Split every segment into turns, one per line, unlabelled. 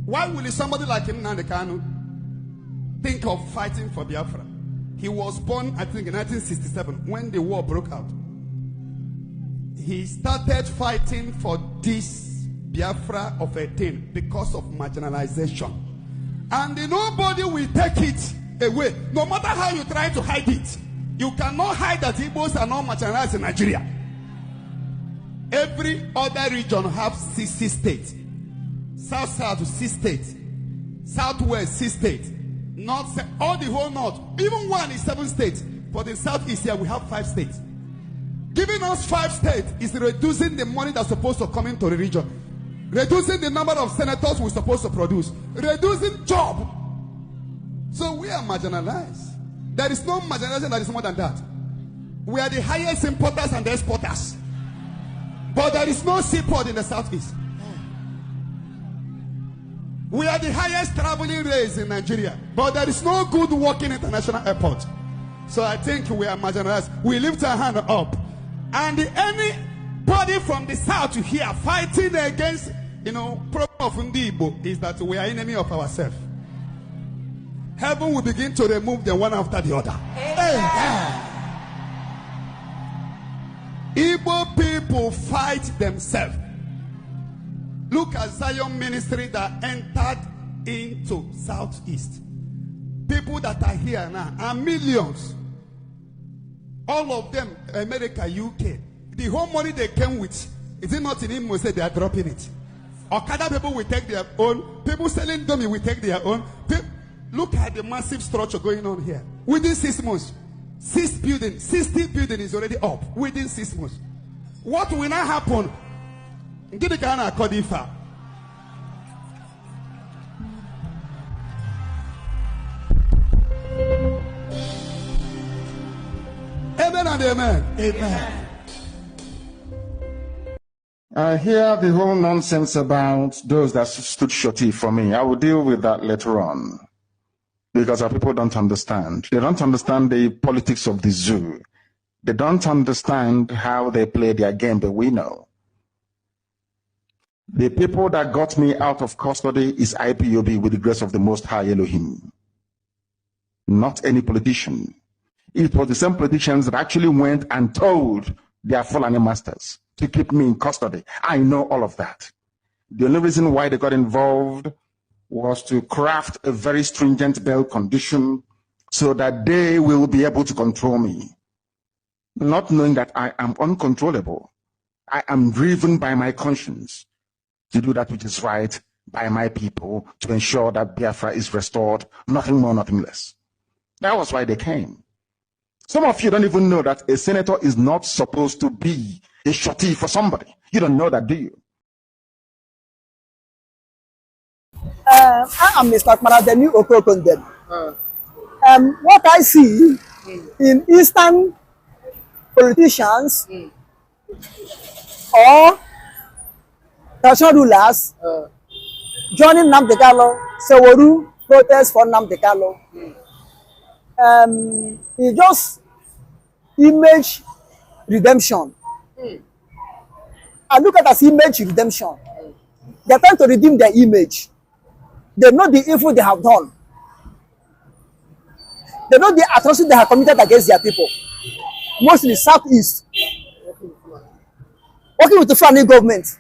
Why will somebody like Nnamdi Kanu think of fighting for Biafra? He was born, I think, in 1967 when the war broke out. He started fighting for this Biafra of a thing because of marginalization. And nobody will take it away. No matter how you try to hide it, you cannot hide that Igbos are not marginalized in Nigeria. Every other region have 60 states. South, 6 states. Southwest, 6 states. North, all the whole north. Even one is 7 states. For the southeast here, we have 5 states. Giving us 5 states is reducing the money that's supposed to come into the region. Reducing the number of senators we're supposed to produce. Reducing job. So we are marginalized. There is no marginalization that is more than that. We are the highest importers and exporters. But there is no seaport in the southeast. We are the highest traveling race in Nigeria. But there is no good working international airport. So I think we are marginalized. We lift our hand up. And anybody from the south to here fighting against, problem of Ndibo is that we are enemy of ourselves. Heaven will begin to remove them one after the other. Igbo people fight themselves. Look at Zion ministry that entered into southeast. People that are here now are millions. All of them, America, UK. The whole money they came with, is it not in Imo say they are dropping it? Okada people will take their own. People selling dummy will take their own. Look at the massive structure going on here. Within 6 months, 60 building is already up. Within 6 months. What will now happen? Get the Ghana Kodifa. Amen and amen. Amen.
I hear the whole nonsense about those that stood shorty for me. I will deal with that later on. Because our people don't understand. They don't understand the politics of the zoo. They don't understand how they play their game, but we know. The people that got me out of custody is IPOB with the grace of the Most High Elohim. Not any politician. It was the same politicians that actually went and told their Fulani masters to keep me in custody. I know all of that. The only reason why they got involved was to craft a very stringent bail condition so that they will be able to control me. Not knowing that I am uncontrollable. I am driven by my conscience to do that which is right by my people, to ensure that Biafra is restored, nothing more, nothing less. That was why they came. Some of you don't even know that a senator is not supposed to be a shorty for somebody. You don't know that, do you?
I am Mr. Maradeni Okokondem. What I see in Eastern politicians or national rulers joining Nnamdi Kanu, Seworu protest for Nnamdi Kanu. It's just image redemption. I look at it as image redemption. They're trying to redeem their image. They know the evil they have done. They know the atrocity they have committed against their people. Mostly Southeast. Working with the Fulani government.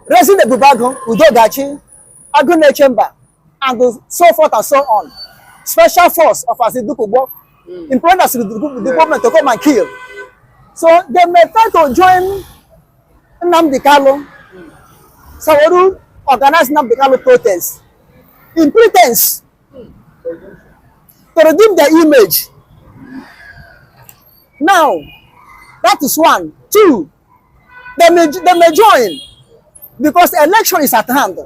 Raising the Bubago, Udogachi, Agune Chamber, and so forth and so on. Special force of Asidukubo, employing the government to come and kill. So they may try to join Nnamdi Kanu. Seworu organized Nnamdi Kanu protests in pretense to redeem their image. Now, that is one. Two, they may join because election is at hand.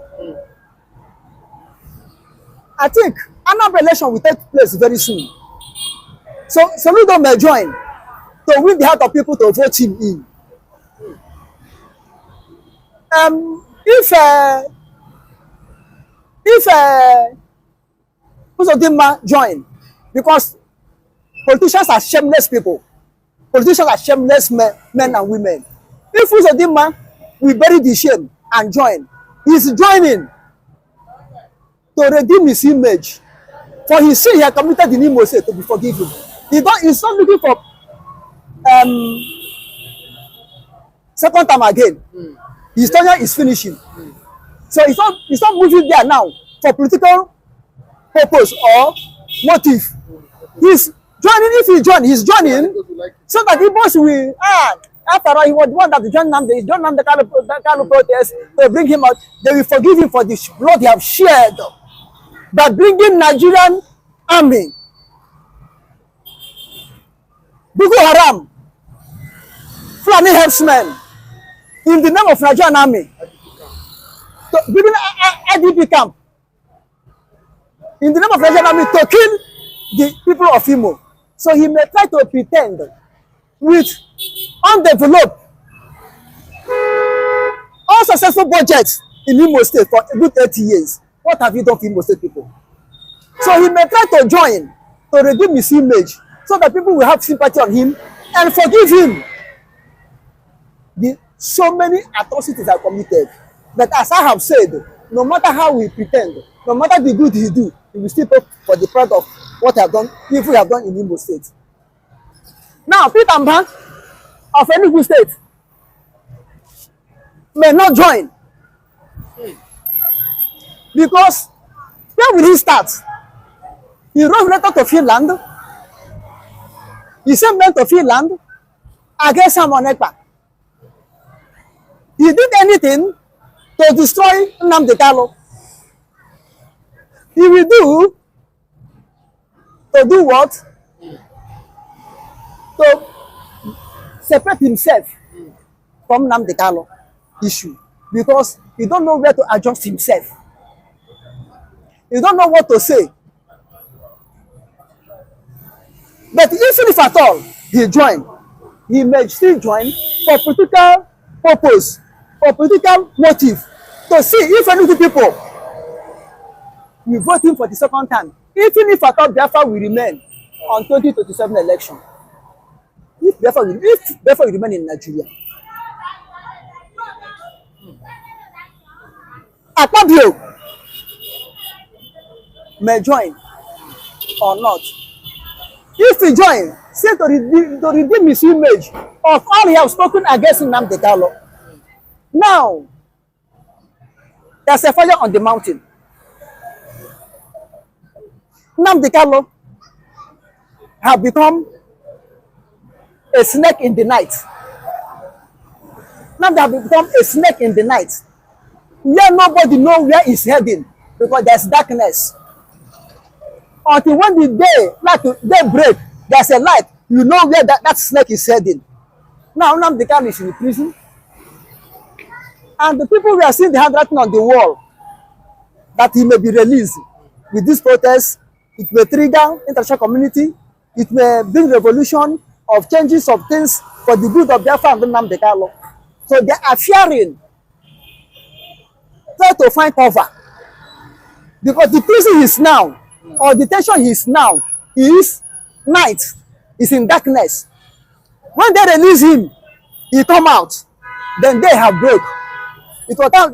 I think another election will take place very soon. So Soludo may join to win the heart of people to vote him in. If Uzodinma join, because politicians are shameless people. Politicians are shameless men and women. If Uzodinma will bury the shame and join, he's joining to redeem his image for his sin he had committed in Imo State to be forgiven. He's not looking for second time again. His tenure is finishing. So he's not moving there now for political purpose or motive. He's joining, if he join, he's joining so that the boss will, after all, he was the one that joined Nnamdi Kanu protest to bring him out. They will forgive him for the blood they have shared by bringing Nigerian army, Boko Haram, Fulani herdsmen, in the name of Nigerian army, to bring IDP camp, in the name of Nigerian army to kill the people of Imo. So he may try to pretend with undeveloped, unsuccessful budgets in Imo State for a good 30 years. What have you done for Imo State people? So he may try to join to redeem his image so that people will have sympathy on him and forgive him. So many atrocities are committed. But as I have said, no matter how we pretend, no matter the good he do, he will still pay for the price of what he have done, if we have done in Imo State. Now, Peter Mba of Enugu State may not join because where will he start? He wrote letter to Finland. He sent men to Finland against Simon Ekpa. He did anything to destroy Nnamdi Kanu. He will do what? To separate himself from Nnamdi Kanu issue because he don't know where to adjust himself. He don't know what to say. But even if at all he join, he may still join for political purpose, for political motive, to see if any people will vote him for the second time, even if at all Biafra will remain on 2027 election. If Biafra will remain in Nigeria. Akpabio may join or not. If he join, say to redeem his image of all he has spoken against Nnamdi Kanu. Now, there's a fire on the mountain. Nnamdi Kanu have become a snake in the night. Nnamdi have become a snake in the night. Where nobody knows where he's heading because there's darkness. Until when the day break, there's a light, you know where that snake is heading. Now Nnamdi Kanu is in prison. And the people we are seeing the handwriting on the wall that he may be released with this protest. It may trigger international community. It may bring revolution of changes of things for the good of Biafra and Nnamdi Kanu. So they are fearing, try to find cover. Because the prison is now, or the tension is now, is night, is in darkness. When they release him, he come out, then they have broke. It was that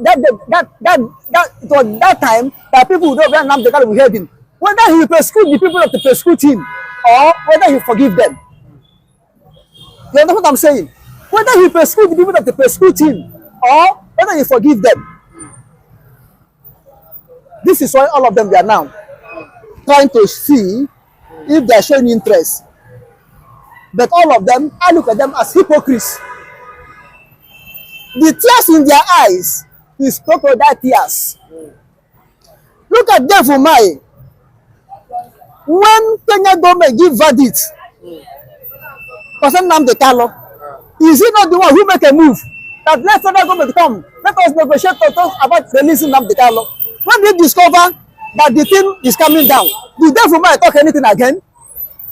time that people would know where Nnamdi Kanu will head him. Whether he will persecute the people that persecute him, or whether he forgive them. You understand what I'm saying? Whether he persecute the people that persecute him, or whether he forgive them. This is why all of them they are now trying to see if they are showing interest. But all of them, I look at them as hypocrites. The tears in their eyes is crocodile tears. Look at them for my. When Kenya government give verdict concerning Nnamdi Kanu, is he not the one who make a move that let federal government come, let us negotiate to talk about releasing Nnamdi Kanu? When they discover that the thing is coming down, did they for my talk anything again?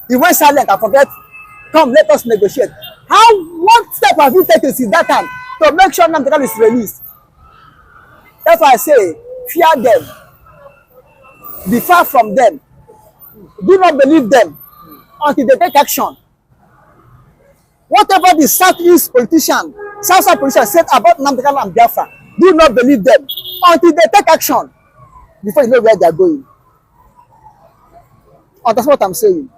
He went silent and forget. Come, let us negotiate. What step have you taken since that time to make sure Nnamdi Kanu is released? That's why I say, fear them. Be far from them. Do not believe them until they take action. Whatever the Southeast politician, Southside politician said about Nnamdi Kanu and Biafra, do not believe them until they take action. before you know where they are going. Oh, that's what I'm saying.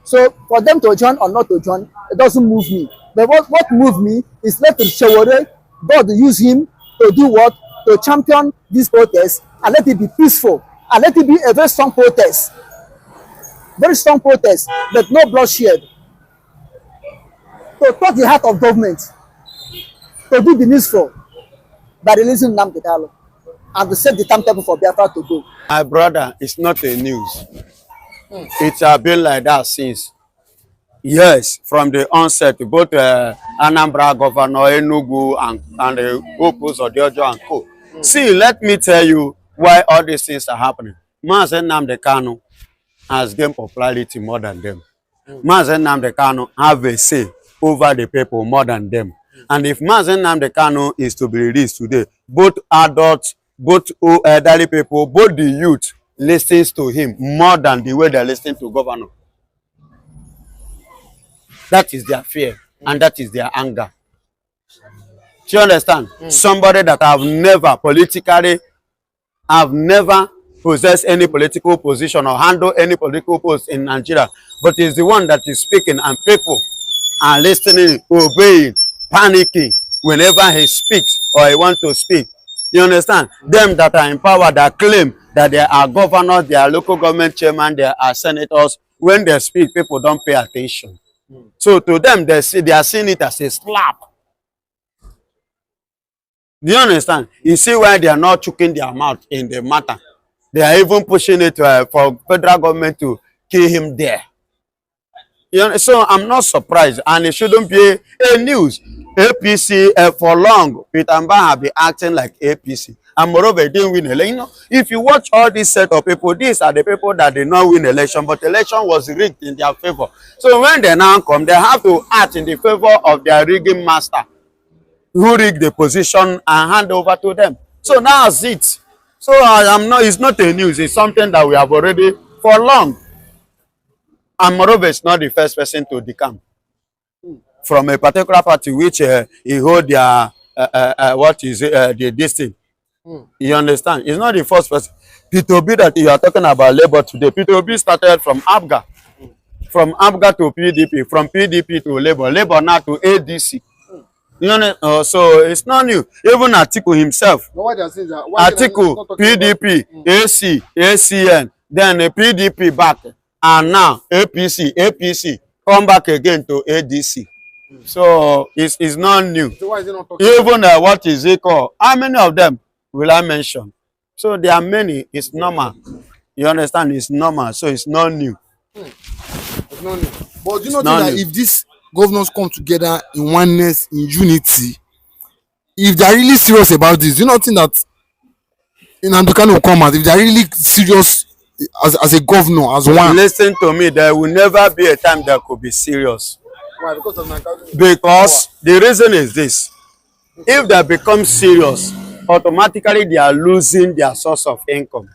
So for them to join or not to join, it doesn't move me. But what moves me is let the Shawore, God use him to do what? To champion this protest and let it be peaceful and let it be a very strong protest. Very strong protest, but no bloodshed. To touch the heart of government, to do the needful by releasing Nnamdi Kanu and to set the timetable for Biafra to go.
My brother, it's not a news. It has been like that since. Yes, from the onset, both Anambra Governor Enugu and the Opus of Orrji and Co. See, let me tell you why all these things are happening. Nnamdi Kanu has gained popularity more than them. Nnamdi Kanu have a say over the people more than them. And if Nnamdi Kanu is to be released today, both adults, both elderly people, both the youth listens to him more than the way they listen to governor. That is their fear and that is their anger. Do you understand? Somebody that have never possessed any political position or handle any political post in Nigeria, but is the one that is speaking and people are listening, obeying, panicking whenever he speaks or he wants to speak. You understand? Them that are in power that claim that they are governors, they are local government chairman, they are senators, when they speak, people don't pay attention. So to them, they are seeing it as a slap. Do you understand? You see why they are not choking their mouth in the matter. They are even pushing it for federal government to kill him there. You know, so I'm not surprised, and it shouldn't be a news. APC for long, Peter Mba have been acting like APC, and moreover, didn't win election. You know, if you watch all these set of people, these are the people that did not win election, but election was rigged in their favor. So when they now come, they have to act in the favor of their rigging master, who rigged the position and hand over to them. So now that's it. So it's not a news. It's something that we have already for long. And moreover, it's not the first person to decamp from a particular party which he hold their this thing. You understand? It's not the first person. P2B that you are talking about labor today. P2B started from ABGA, from ABGA to PDP, from PDP to Labour, Labour now to ADC. You know, so it's not new. Even Atiku himself, Atiku, PDP, AC, ACN, then PDP back, and now APC, come back again to ADC. So it's not new.
So why is it not talking?
Even what is it called? How many of them will I mention? So there are many. It's normal. You understand? It's normal. So it's not new.
It's not new.
But do you not think that if these governors come together in oneness, in unity, if they are really serious about this, do you not think that Nnamdi Kanu will come out if they are really serious as a governor, as one?
Listen to me. There will never be a time that could be serious.
Why? Because of Nnamdi.
Because the reason is this: if they become serious, automatically they are losing their source of income.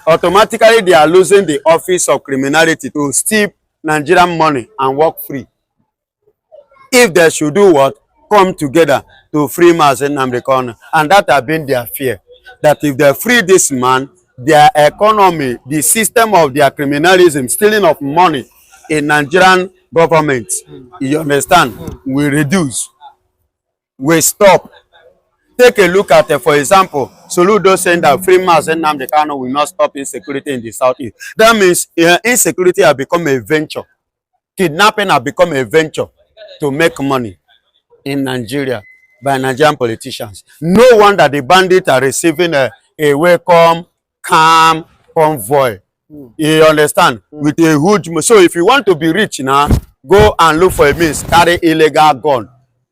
Automatically they are losing the office of criminality to steal Nigerian money and work free. If they should do what? Come together to free Nnamdi Kanu. And that has been their fear. That if they free this man, their economy, the system of their criminalism, stealing of money in Nigerian government, you understand, will reduce, will stop. Take a look at, for example, Soludo saying that free Nnamdi Kanu will not stop insecurity in the southeast. That means insecurity has become a venture. Kidnapping has become a venture to make money in Nigeria by Nigerian politicians. No wonder the bandits are receiving a welcome, calm convoy. You understand? With a huge... So if you want to be rich now, go and look for a means, carry illegal gun.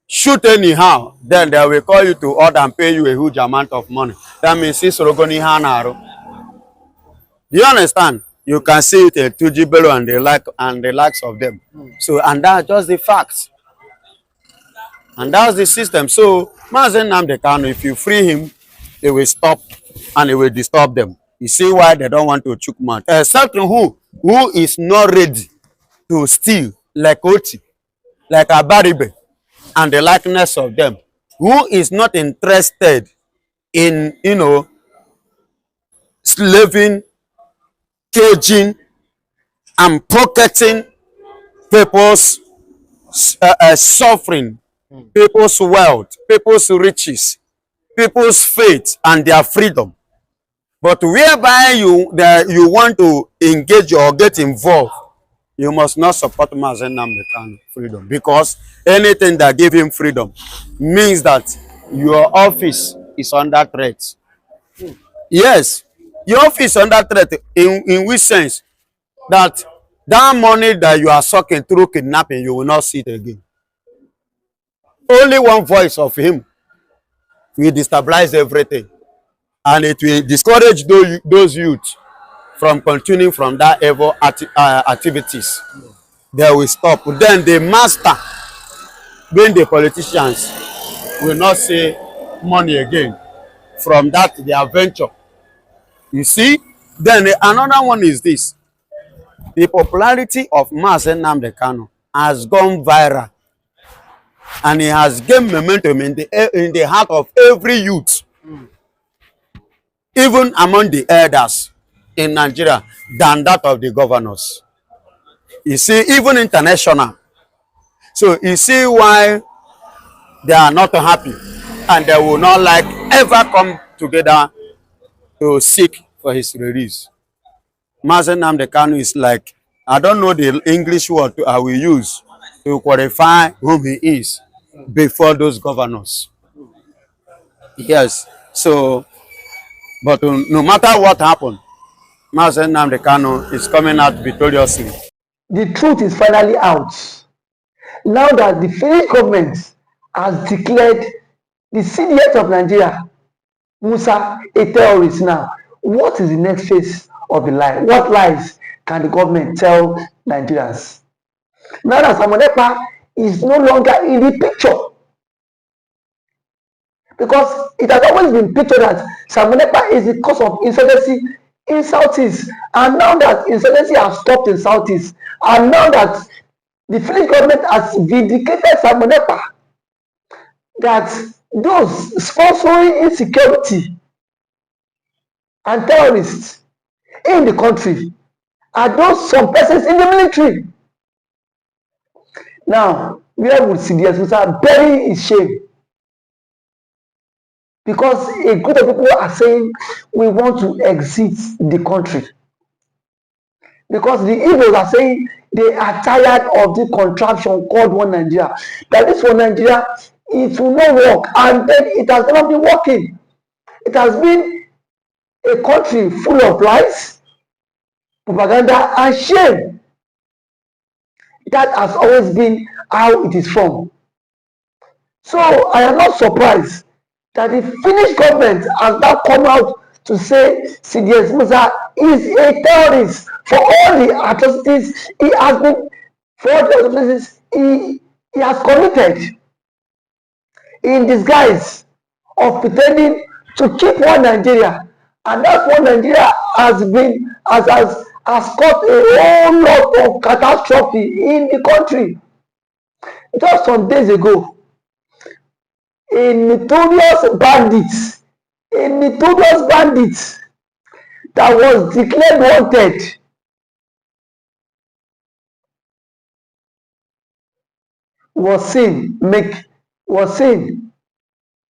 Shoot anyhow, then they will call you to order and pay you a huge amount of money. That means it's Rogoni Hanaro. Do you understand? You can see it in Tujibelo and the likes of them. So, and that's just the facts. And that's the system. So, Nnamdi Kanu, if you free him, they will stop and it will disturb them. You see why they don't want to choke man. Except who is not ready to steal, like ORJI, like Abaribe, and the likeness of them, who is not interested in, slaving, caging, and pocketing people's suffering, people's wealth, people's riches, people's faith, and their freedom. But whereby you want to engage or get involved, you must not support Mazi Nnamdi Kanu freedom, because anything that give him freedom means that your office is under threat. Yes, your office is under threat in which sense? That money that you are sucking through kidnapping, you will not see it again. Only one voice of him will destabilize everything, and it will discourage those youth from continuing from that evil activities. They will stop. Then the master, being the politicians, will not see money again from that their venture. You see? Then another one is this. The popularity of Mazi Nnamdi Kanu has gone viral, and he has gained momentum in the heart of every youth, even among the elders in Nigeria, than that of the governors. You see, even international. So you see why they are not happy, and they will not like ever come together to seek for his release. Mazi Nnamdi Kanu is like, I don't know the English word I will use to qualify whom he is before those governors. Yes. So, but no matter what happened, Mazi Nnamdi Kanu is coming out victoriously.
The truth is finally out. Now that the Finnish government has declared the CDS of Nigeria, Musa, a terrorist now, what is the next phase of the lie? What lies can the government tell Nigerians? Now that Samonepa is no longer in the picture, because it has always been pictured that Samonepa is the cause of insurgency in Southeast, and now that insurgency has stopped in Southeast, and now that the Finnish government has vindicated Samonepa, that those sponsoring insecurity and terrorists in the country are those some persons in the military. Now, where would CDS Musa bury his shame? Because a group of people are saying we want to exit the country. Because the Igbos are saying they are tired of the contraption called One Nigeria. That this One Nigeria, it will not work, and then it has not been working. It has been a country full of lies, propaganda, and shame. That has always been how it is from. So I am not surprised that the Finnish government has now come out to say CDS Musa is a terrorist for all the atrocities he has been, for all the atrocities he has committed, in disguise of pretending to keep One Nigeria. And that One Nigeria has caused a whole lot of catastrophe in the country. Just some days ago, a notorious bandit that was declared wanted was seen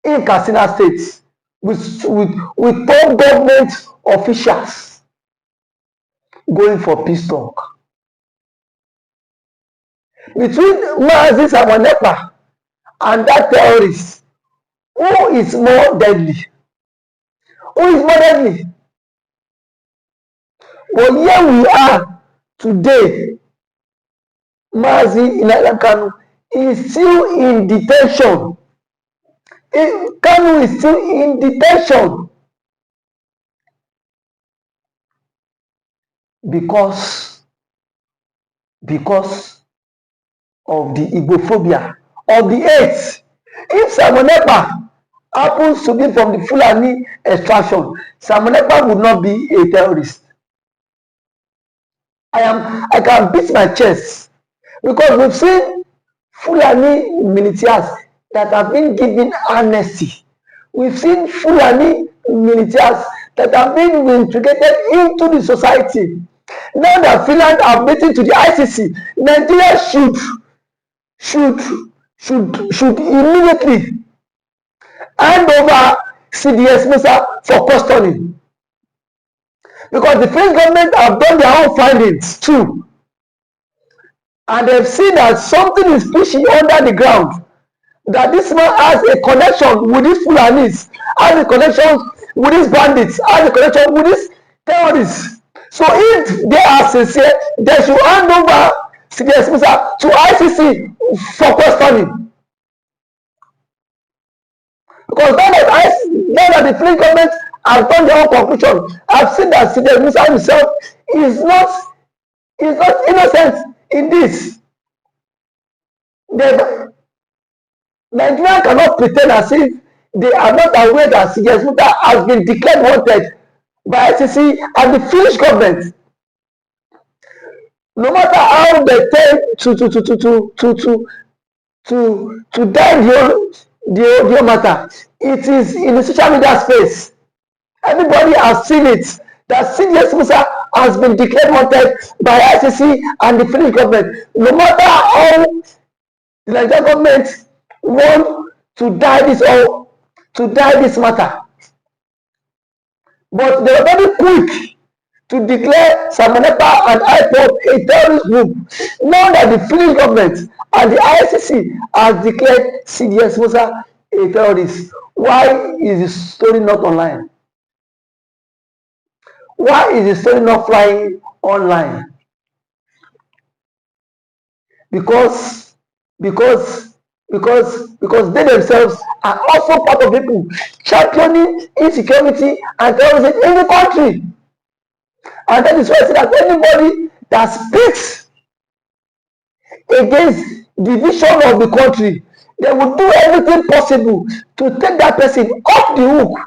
in Katsina State with top government officials going for peace talk. Between Mazi Samonepa and that terrorist, who is more deadly? Who is more deadly? But here we are today. Mazi Nnamdi Kanu is still in detention. Kanu is still in detention because of the Igbophobia, of the hate. If Samonepa happens to be from the Fulani extraction, Samonepa would not be a terrorist. I can beat my chest because we've seen Fulani militias that have been given amnesty. We've seen Fulani militias that are being integrated into the society. Now that Finland are meeting to the ICC, Nigeria should immediately hand over CDS Musa for custody. Because the French government have done their own findings too. And they've seen that something is pushing under the ground. That this man has a connection with these Fulanis, has a connection with these bandits, has a connection with these terrorists. So if they are sincere, they should hand over CDS Musa to ICC for questioning. Because now that the French government has done their own conclusion, I've seen that CDS Musa himself is not innocent in this. Nigeria cannot pretend as if they are not aware that CDS Musa has been declared wanted by ICC and the Finnish government. No matter how they tend to die the matter, it is in the social media space. Everybody has seen it that CDS Musa has been declared wanted by ICC and the Finnish government. No matter how the Nigerian government want to die this matter, but they are very quick to declare Samonepa and IPOB a terrorist group. Now that the Finnish government and the ICC has declared CDS Musa a terrorist, why is the story not online? Why is the story not flying online? Because they themselves are also part of people championing insecurity and terrorism in the country. And that is why I say that anybody that speaks against the vision of the country, they will do everything possible to take that person off the hook